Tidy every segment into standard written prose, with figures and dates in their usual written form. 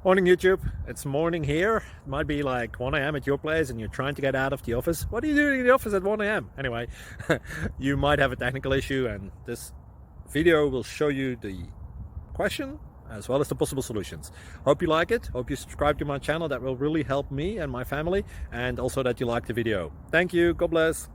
Morning YouTube, it's morning here. It might be like 1 a.m. at your place and you're trying to get out of the office. What are you doing in the office at 1 a.m.? Anyway, you might have a technical issue and this video will show you the question as well as the possible solutions. Hope you like it, hope you subscribe to my channel. That will really help me and my family, and also that you like the video. Thank you, God bless.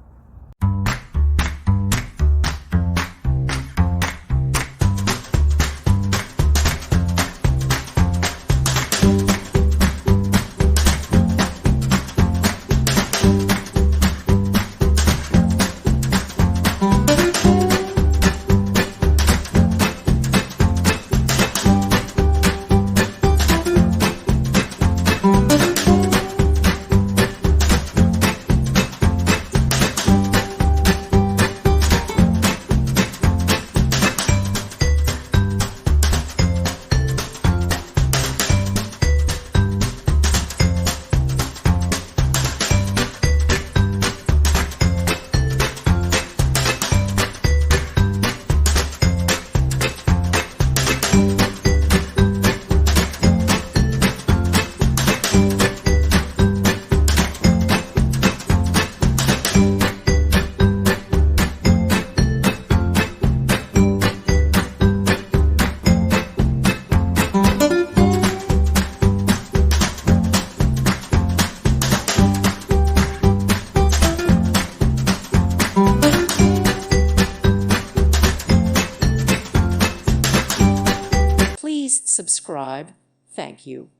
Please subscribe. Thank you.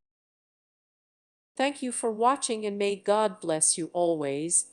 Thank you for watching, and may God bless you always.